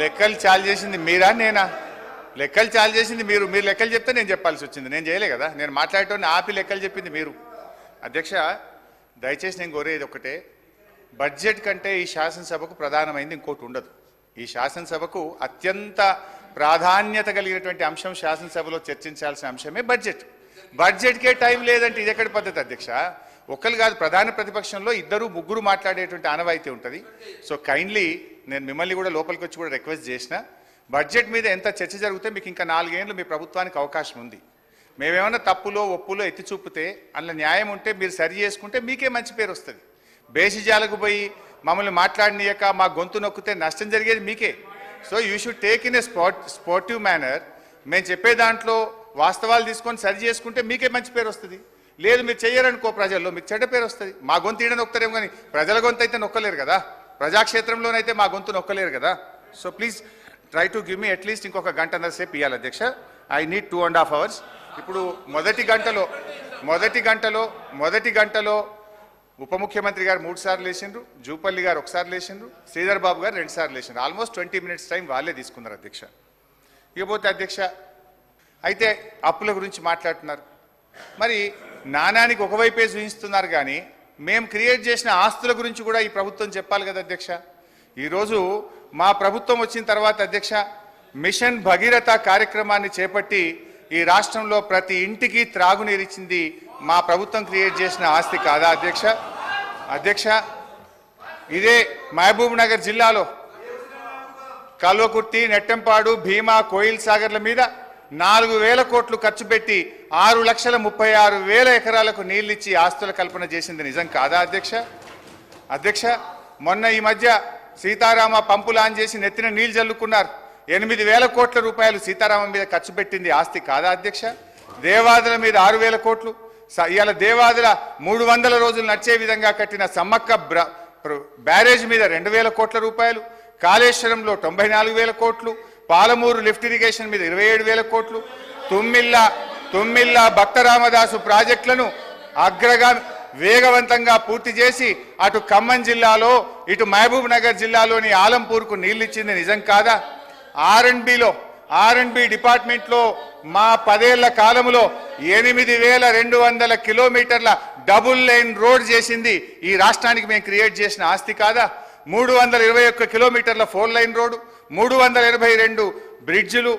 లెక్కలు చాలు చేసింది మీరా నేనా? లెక్కలు చాలు చేసింది మీరు. మీరు లెక్కలు చెప్తే నేను చెప్పాల్సి వచ్చింది. నేను చేయలే కదా. నేను మాట్లాడేటోని ఆపి లెక్కలు చెప్పింది మీరు. అధ్యక్ష, దయచేసి నేను కోరేది ఒకటే, బడ్జెట్ కంటే ఈ శాసనసభకు ప్రధానమైంది ఇంకోటి ఉండదు. ఈ శాసనసభకు అత్యంత ప్రాధాన్యత కలిగినటువంటి అంశం శాసనసభలో చర్చించాల్సిన అంశమే బడ్జెట్. బడ్జెట్కే టైం లేదంటే ఇది ఎక్కడి పద్ధతి అధ్యక్ష? ఒక్కరు కాదు, ప్రధాన ప్రతిపక్షంలో ఇద్దరు ముగ్గురు మాట్లాడేటువంటి ఆనవాయితీ ఉంటుంది. సో కైండ్లీ నేను మిమ్మల్ని కూడా లోపలికి వచ్చి కూడా రిక్వెస్ట్ చేసిన, బడ్జెట్ మీద ఎంత చర్చ జరిగితే మీకు ఇంకా 4 ఏళ్ళు మీ ప్రభుత్వానికి అవకాశం ఉంది. మేమేమన్నా తప్పులో ఒప్పులో ఎత్తి చూపితే అందులో న్యాయం ఉంటే మీరు సరి చేసుకుంటే మీకే మంచి పేరు వస్తుంది. బేసిజాలకు పోయి మమ్మల్ని మాట్లాడనీయక మా గొంతు నొక్కితే నష్టం జరిగేది మీకే. So you should take in a sportive manner. మేము చెప్పే దాంట్లో వాస్తవాలు తీసుకొని సరి చేసుకుంటే మీకే మంచి పేరు వస్తుంది. లేదు మీరు చెయ్యరనుకో, ప్రజల్లో మీకు చెడ్డ పేరు వస్తుంది. మా గొంతు ఈడ నొక్కలేము, కానీ ప్రజల గొంతు అయితే నొక్కలేరు కదా, ప్రజాక్షేత్రంలోనైతే మా గొంతు నొక్కలేరు కదా. So please try to give me at least ఇంకొక గంటన్నర సేపు ఇవ్వాలి అధ్యక్ష. I need 2.5 hours. ఇప్పుడు మొదటి గంటలో ఉప ముఖ్యమంత్రి గారు 3 సార్లు లేచిండ్రు, జూపల్లి గారు 1 సారి లేచిండ్రు, శ్రీధర్ బాబు గారు 2 సార్లు లేచిండ్రు. ఆల్మోస్ట్ 20 minutes టైం వాళ్ళే తీసుకున్నారు అధ్యక్ష. ఇకపోతే అధ్యక్ష, అయితే అప్పుల గురించి మాట్లాడుతున్నారు. మరి నాణానికి ఒకవైపే చూపిస్తున్నారు, కానీ మేము క్రియేట్ చేసిన ఆస్తుల గురించి కూడా ఈ ప్రభుత్వం చెప్పాలి కదా అధ్యక్ష. ఈరోజు మా ప్రభుత్వం వచ్చిన తర్వాత అధ్యక్ష, మిషన్ భగీరథ కార్యక్రమాన్ని చేపట్టి ఈ రాష్ట్రంలో ప్రతి ఇంటికి త్రాగునీరిచ్చింది మా ప్రభుత్వం క్రియేట్ చేసిన ఆస్తి కాదా అధ్యక్ష? అధ్యక్ష, ఇదే మహబూబ్ నగర్ జిల్లాలో కల్వకుర్తి, నెట్టంపాడు, భీమా, కోయిల్ సాగర్ల మీద 4,000 కోట్లు ఖర్చు పెట్టి 6,36,000 ఎకరాలకు నీళ్ళిచ్చి ఆస్తుల కల్పన చేసింది నిజం కాదా అధ్యక్ష? అధ్యక్ష, మొన్న ఈ మధ్య సీతారామ పంపులు ఆన్ చేసి నెత్తిన నీళ్లు జల్లుకున్నారు. 8,000 కోట్ల రూపాయలు సీతారామం మీద ఖర్చు పెట్టింది ఆస్తి కాదా అధ్యక్ష? దేవాదుల మీద 6,000 కోట్లు, ఇవాళ దేవాదుల 300 రోజులు నడిచే విధంగా కట్టిన సమ్మక్క బ్యారేజ్ మీద 2,000 కోట్ల రూపాయలు, కాళేశ్వరంలో 94,000 కోట్లు, పాలమూరు లిఫ్ట్ ఇరిగేషన్ మీద 27,000 కోట్లు, తుమ్మిల్ల భక్త రామదాసు ప్రాజెక్టులను వేగవంతంగా పూర్తి చేసి అటు ఖమ్మం జిల్లాలో ఇటు మహబూబ్ నగర్ జిల్లాలోని ఆలంపూర్కు నీళ్ళిచ్చింది నిజం కాదా? ఆర్ఎండ్బి డిపార్ట్మెంట్లో మా 10 ఏళ్ల కాలంలో 8,200 కిలోమీటర్ల డబుల్ లైన్ రోడ్ చేసింది ఈ రాష్ట్రానికి మేము క్రియేట్ చేసిన ఆస్తి కాదా? 321 కిలోమీటర్ల 4 లైన్ రోడ్డు, 382 బ్రిడ్జిలు,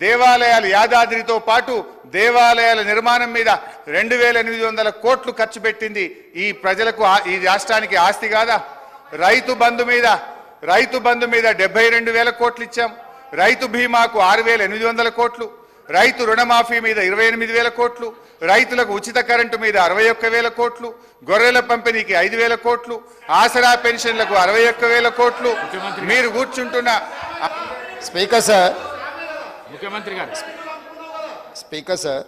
దేవాలయాలు, యాదాద్రితో పాటు దేవాలయాల నిర్మాణం మీద 2,800 కోట్లు ఖర్చు పెట్టింది ఈ ప్రజలకు ఈ రాష్ట్రానికి ఆస్తి కాదా? రైతు బంధు మీద 72,000 కోట్లు ఇచ్చాం. రైతు బీమాకు 6,800 కోట్లు, రైతు రుణమాఫీ మీద 28,000 కోట్లు, రైతులకు ఉచిత కరెంటు మీద 61,000 కోట్లు, గొర్రెల పంపిణీకి 5,000 కోట్లు, ఆసరా పెన్షన్లకు 61,000 కోట్లు. మీరు కూర్చుంటున్న స్పీకర్ సార్, ముఖ్యమంత్రి గారు, స్పీకర్ సార్,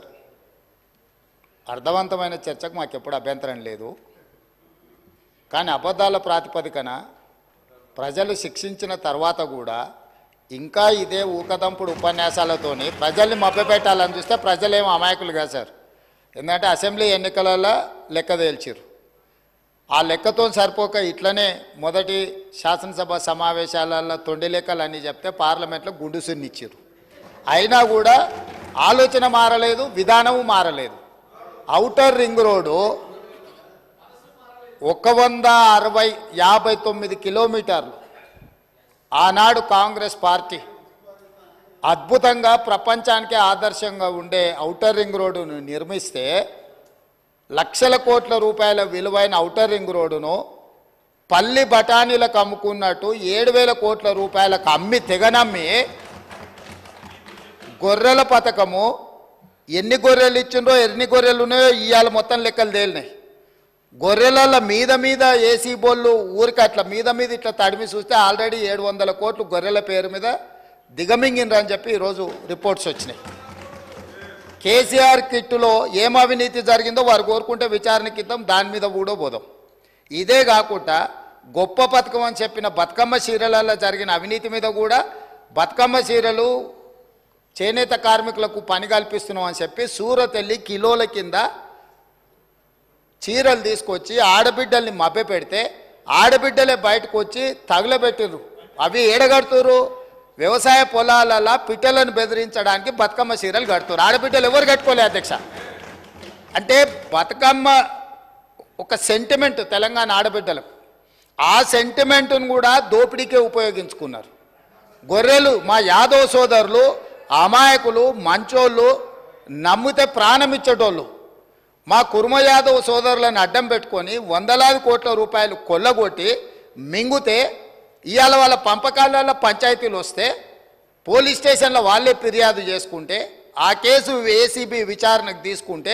అర్థవంతమైన చర్చకు మాకు ఎప్పుడు అభ్యంతరం లేదు. కానీ అబద్ధాల ప్రాతిపదికన ప్రజలు శిక్షించిన తర్వాత కూడా ఇంకా ఇదే ఊకదంపుడు ఉపన్యాసాలతోని ప్రజల్ని మభ్యపెట్టాలని చూస్తే ప్రజలేమో అమాయకులుగా సార్. ఎందుకంటే అసెంబ్లీ ఎన్నికలలో లెక్క తేల్చిరు. ఆ లెక్కతో సరిపోక ఇట్లనే మొదటి శాసనసభ సమావేశాలలో తొండి లెక్కలు అన్నీ చెప్తే పార్లమెంట్లో గుండుసున్నిచ్చారు. అయినా కూడా ఆలోచన మారలేదు, విధానము మారలేదు. ఔటర్ రింగ్ రోడ్డు 159 కిలోమీటర్లు ఆనాడు కాంగ్రెస్ పార్టీ అద్భుతంగా ప్రపంచానికే ఆదర్శంగా ఉండే ఔటర్ రింగ్ రోడ్డును నిర్మిస్తే లక్షల కోట్ల రూపాయల విలువైన ఔటర్ రింగ్ రోడ్డును పల్లి బఠానీలకు అమ్ముకున్నట్టు 7,000 కోట్ల రూపాయలకు అమ్మి తెగనమ్మి గొర్రెల పథకము ఎన్ని గొర్రెలు ఇచ్చిండ్రో ఎన్ని గొర్రెలు ఉన్నాయో ఇవాళ మొత్తం లెక్కలు తేలినాయి. గొర్రెల మీద ఏసీ బోళ్ళు ఊరికి అట్లా మీద ఇట్లా తడిమి చూస్తే ఆల్రెడీ 700 కోట్లు గొర్రెల పేరు మీద దిగమింగినరని చెప్పి ఈరోజు రిపోర్ట్స్ వచ్చినాయి. కేసీఆర్ కిట్టులో ఏం అవినీతి జరిగిందో వారు కోరుకుంటే విచారణకి ఇద్దాం, దాని మీద కూడా పోదాం. ఇదే కాకుండా గొప్ప పథకం అని చెప్పిన బతుకమ్మ చీరలలో జరిగిన అవినీతి మీద కూడా బతుకమ్మ చీరలు చేనేత కార్మికులకు పని కల్పిస్తున్నాం అని చెప్పి సూరత్ వెళ్ళి కిలోల కింద చీరలు తీసుకొచ్చి ఆడబిడ్డల్ని మభ్య పెడితే ఆడబిడ్డలే బయటకు వచ్చి తగులబెట్టిర్రు. అవి ఏడగడుతురు, వ్యవసాయ పొలాలలో పిట్టలను బెదిరించడానికి బతుకమ్మ చీరలు కడుతున్నారు. ఆడపిట్టలు ఎవరు కట్టుకోలే అధ్యక్ష. అంటే బతుకమ్మ ఒక సెంటిమెంట్ తెలంగాణ ఆడబిడ్డలకు. ఆ సెంటిమెంట్ను కూడా దోపిడీకే ఉపయోగించుకున్నారు. గొర్రెలు మా యాదవ్ సోదరులు అమాయకులు, మంచోళ్ళు, నమ్మితే ప్రాణం ఇచ్చేటోళ్ళు. మా కుర్మ యాదవ్ సోదరులను అడ్డం పెట్టుకొని వందలాది కోట్ల రూపాయలు కొల్లగొట్టి మింగుతే ఇవాళ వాళ్ళ పంపకాలలో పంచాయతీలు వస్తే పోలీస్ స్టేషన్లో వాళ్ళే ఫిర్యాదు చేసుకుంటే ఆ కేసు ఏసీబీ విచారణకు తీసుకుంటే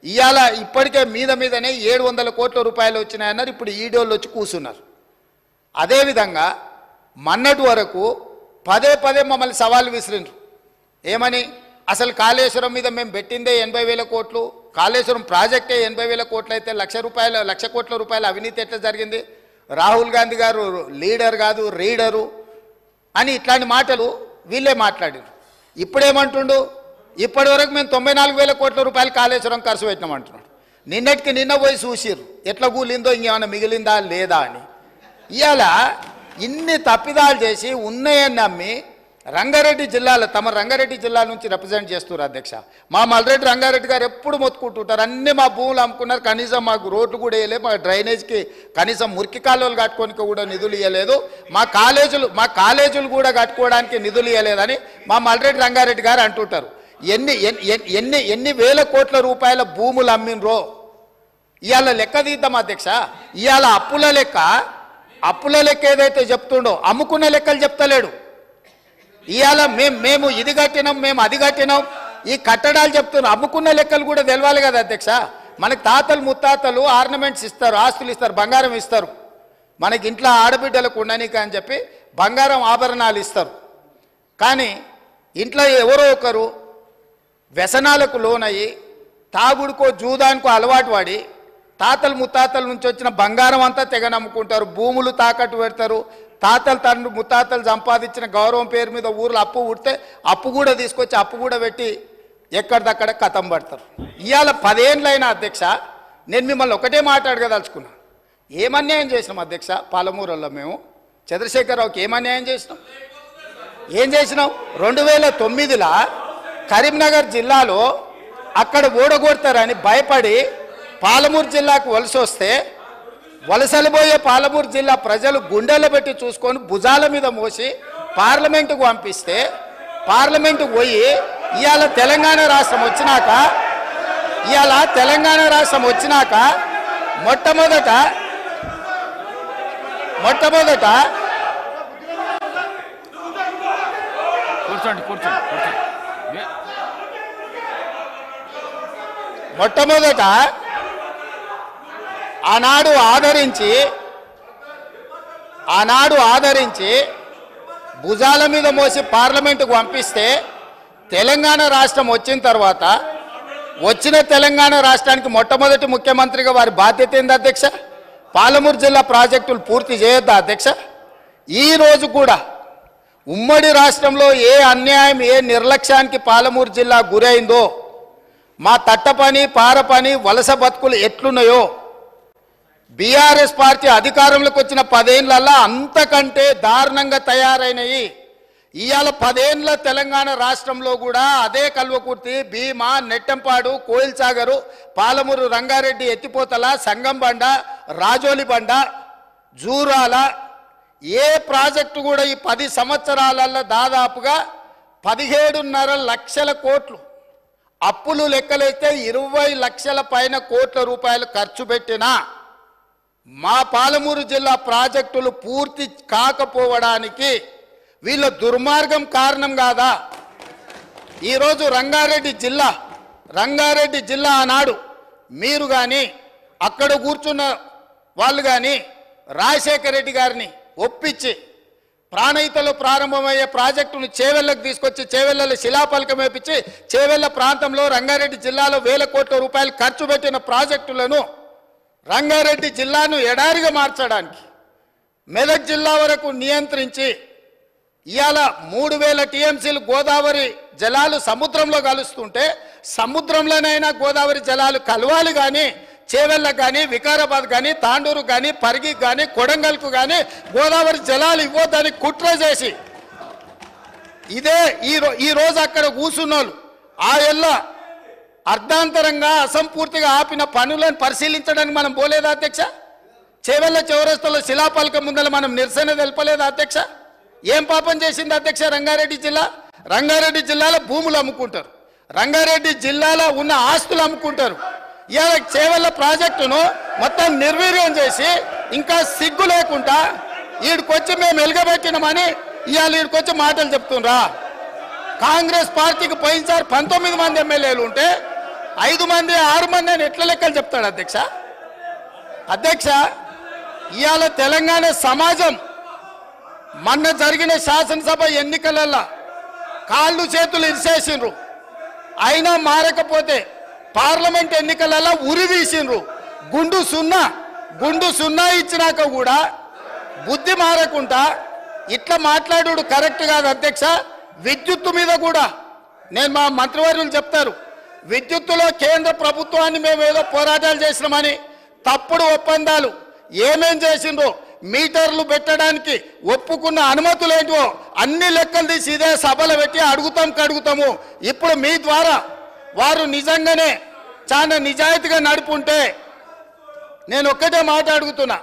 ఇవాళ ఇప్పటికే మీదనే 700 కోట్ల రూపాయలు వచ్చినాయన్నారు. ఇప్పుడు ఈడోళ్ళు వచ్చి కూర్చున్నారు. అదేవిధంగా మొన్నటి వరకు పదే మమ్మల్ని సవాల్ విసిరిండ్రు. ఏమని? అసలు కాళేశ్వరం మీద మేము పెట్టిందే 80,000 కోట్లు, కాళేశ్వరం ప్రాజెక్టే 80,000 కోట్లు అయితే 1,00,000 కోట్ల రూపాయల అవినీతి ఎట్లా జరిగింది? రాహుల్ గాంధీ గారు లీడర్ కాదు రీడరు అని ఇట్లాంటి మాటలు వీళ్ళే మాట్లాడారు. ఇప్పుడేమంటుండు? ఇప్పటి వరకు మేము 94,000 కోట్ల రూపాయలు కాళేశ్వరం ఖర్చు పెట్టినామంటున్నాడు. నిన్నటికి నిన్న పోయి చూసిర్రు ఎట్లా కూలిందో, ఇంకేమైనా మిగిలిందా లేదా అని. ఇవాళ ఇన్ని తప్పిదాలు చేసి ఉన్నాయని నమ్మి రంగారెడ్డి జిల్లాలో తమ రంగారెడ్డి జిల్లా నుంచి రిప్రజెంట్ చేస్తున్నారు అధ్యక్ష. మా మల్రెడ్డి రంగారెడ్డి గారు ఎప్పుడు మొత్తుకుంటుంటారు, అన్నీ మా భూములు అమ్ముకున్నారు, కనీసం మాకు రోడ్లు కూడా వేయలేదు, మా డ్రైనేజ్కి కనీసం మురికి కాలువలు కట్టుకోనికి కూడా నిధులు ఇవ్వలేదు, మా కాలేజీలు కూడా కట్టుకోవడానికి నిధులు ఇవ్వలేదని మా మల్రెడ్డి రంగారెడ్డి గారు అంటుంటారు. ఎన్ని వేల కోట్ల రూపాయల భూములు అమ్మినరో ఇవాళ లెక్క తీద్దాం అధ్యక్ష. ఇవాళ అప్పుల లెక్క ఏదైతే చెప్తుండో అమ్ముకున్న లెక్కలు చెప్తలేడు. ఇవాళ మేము ఇది కట్టినాం, మేము అది కట్టినాం, ఈ కట్టడాలు చెప్తున్నాం. అమ్ముకున్న లెక్కలు కూడా తెలవాలి కదా అధ్యక్ష. మనకు తాతలు ముత్తాతలు ఆర్నమెంట్స్ ఇస్తారు, ఆస్తులు ఇస్తారు, బంగారం ఇస్తారు. మనకి ఇంట్లో ఆడబిడ్డలకు ఉండనీక అని చెప్పి బంగారం ఆభరణాలు ఇస్తారు. కానీ ఇంట్లో ఎవరో ఒకరు వ్యసనాలకు లోనయ్యి తాగుడుకో జూదానికో అలవాటు పడి తాతలు ముత్తాతల నుంచి వచ్చిన బంగారం అంతా తెగ నమ్ముకుంటారు, భూములు తాకట్టు పెడతారు. తాతలు ముత్తాతలు సంపాదించిన గౌరవం పేరు మీద ఊర్లో అప్పు పుడితే అప్పు కూడా తీసుకొచ్చి అప్పు కూడా పెట్టి ఎక్కడిదక్కడ కథం పడతారు. ఇవాళ 10 ఏళ్ళైనా అధ్యక్ష నేను మిమ్మల్ని ఒకటే మాట్లాడగదలుచుకున్నా. ఏం అన్యాయం చేసినాం అధ్యక్ష? పాలమూరులో మేము చంద్రశేఖరరావుకి ఏం అన్యాయం చేసినాం? 2009లో కరీంనగర్ జిల్లాలో అక్కడ ఓడగొడతారని భయపడి పాలమూరు జిల్లాకు వలస వస్తే వలసలిపోయే పాలమూరు జిల్లా ప్రజలు గుండెలు పెట్టి చూసుకొని భుజాల మీద మోసి పార్లమెంటుకు పంపిస్తే పార్లమెంటుకు పోయి ఇవాళ తెలంగాణ రాష్ట్రం వచ్చినాక మొట్టమొదట ఆనాడు ఆదరించి భుజాల మీద మోసి పార్లమెంటుకు పంపిస్తే తెలంగాణ రాష్ట్రం వచ్చిన తర్వాత వచ్చిన తెలంగాణ రాష్ట్రానికి మొట్టమొదటి ముఖ్యమంత్రిగా వారి బాధ్యత ఏంది అధ్యక్ష? పాలమూరు జిల్లా ప్రాజెక్టులు పూర్తి చేయొద్దా అధ్యక్ష? ఈ రోజు కూడా ఉమ్మడి రాష్ట్రంలో ఏ అన్యాయం ఏ నిర్లక్ష్యానికి పాలమూరు జిల్లా గురైందో, మా తట్టపని పారపని వలస బతుకులు ఎట్లున్నాయో బీఆర్ఎస్ పార్టీ అధికారంలోకి వచ్చిన 10 ఏళ్లలో అంతకంటే దారుణంగా తయారైనవి. ఇవాళ 10 ఏళ్ల తెలంగాణ రాష్ట్రంలో కూడా అదే కల్వకుర్తి, భీమా, నెట్టంపాడు, కోయిల్ సాగరు, పాలమూరు, రంగారెడ్డి, ఎత్తిపోతల, సంగంబండ, రాజోలి బండ, జూరాల ఏ ప్రాజెక్టు కూడా ఈ 10 సంవత్సరాలలో దాదాపుగా 17.5 లక్షల కోట్లు అప్పులు లెక్కలైతే 20 లక్షల పైన కోట్ల రూపాయలు ఖర్చు పెట్టినా మా పాలమూరు జిల్లా ప్రాజెక్టులు పూర్తి కాకపోవడానికి వీళ్ళ దుర్మార్గం కారణం కాదా? ఈరోజు రంగారెడ్డి జిల్లా ఆనాడు మీరు కానీ అక్కడ కూర్చున్న వాళ్ళు కానీ రాజశేఖర రెడ్డి గారిని ఒప్పించి ప్రాణహితలో ప్రారంభమయ్యే ప్రాజెక్టును చేవెళ్లకు తీసుకొచ్చి చేవెళ్లలో శిలాఫలకం వేపించి చేవెళ్ల ప్రాంతంలో రంగారెడ్డి జిల్లాలో 1000 కోట్ల రూపాయలు ఖర్చు పెట్టిన ప్రాజెక్టులను రంగారెడ్డి జిల్లాను ఎడారిగా మార్చడానికి మెదక్ జిల్లా వరకు నియంత్రించి ఇవాళ 3000 టీఎంసీలు గోదావరి జలాలు సముద్రంలో కలుస్తుంటే సముద్రంలోనైనా గోదావరి జలాలు కలవాలి కానీ చేవెళ్ళకు కానీ వికారాబాద్ కానీ తాండూరు కానీ పరిగికి కానీ కొడంగల్కు కానీ గోదావరి జలాలు ఇవ్వద్దని కుట్ర చేసి ఇదే ఈ రోజు అక్కడ కూర్చున్నోళ్ళు ఆ ఎల్ల అర్ధాంతరంగా అసంపూర్తిగా ఆపిన పనులను పరిశీలించడానికి మనం పోలేదా అధ్యక్ష? చేవెళ్ళ చౌరస్తాలో శిలాపలకం ముందర మనం నిరసన తెలపలేదా అధ్యక్ష? ఏం పాపం చేసింది అధ్యక్ష రంగారెడ్డి జిల్లా? రంగారెడ్డి జిల్లాలో భూములు అమ్ముకుంటారు, రంగారెడ్డి జిల్లాలో ఉన్న ఆస్తులు అమ్ముకుంటారు. ఇవాళ చేవెళ్ళ ప్రాజెక్టును మొత్తం నిర్వీర్యం చేసి ఇంకా సిగ్గు లేకుండా ఈడికొచ్చి మేము ఎలుగబెట్టినామని ఇవాళ ఈడికొచ్చి మాటలు చెప్తుండ్రా? కాంగ్రెస్ పార్టీకి పోయినసారి 19 మంది ఎమ్మెల్యేలు ఉంటే 5 మంది 6 మంది అని ఎట్లా లెక్కలు చెప్తాడు అధ్యక్ష? అధ్యక్ష, ఇవాళ తెలంగాణ సమాజం మొన్న జరిగిన శాసనసభ ఎన్నికలలో కాళ్ళు చేతులు ఇరిసేసిండ్రు, అయినా మారకపోతే పార్లమెంట్ ఎన్నికలలో ఉరి తీసిండ్రు. గుండు సున్నా ఇచ్చినాక కూడా బుద్ధి మారకుండా ఇట్లా మాట్లాడు కరెక్ట్ కాదు అధ్యక్ష. విద్యుత్తు మీద కూడా నేను మా మంత్రివర్యులు చెప్తారు, విద్యుత్తులో కేంద్ర ప్రభుత్వాన్ని మేము ఏదో పోరాటాలు చేసినామని తప్పుడు ఒప్పందాలు ఏమేం చేసిండ్రో, మీటర్లు పెట్టడానికి ఒప్పుకున్న అనుమతులు ఏంటో అన్ని లెక్కలు తీసి ఇదే సభలు పెట్టి అడుగుతాము. ఇప్పుడు మీ ద్వారా వారు నిజంగానే చాలా నిజాయితీగా నడుపుంటే నేను ఒక్కటే మాట అడుగుతున్నా,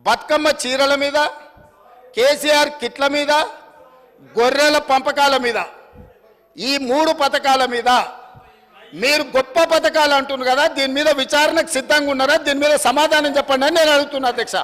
బతుకమ్మ చీరల మీద, కేసీఆర్ కిట్ల మీద, గొర్రెల పంపకాల మీద, ఈ 3 పథకాల మీద మీరు గొప్ప పథకాలు అంటున్నారు కదా, దీని మీద విచారణకు సిద్ధంగా ఉన్నారా? దీని మీద సమాధానం చెప్పండి అని నేను అడుగుతున్నా అధ్యక్ష.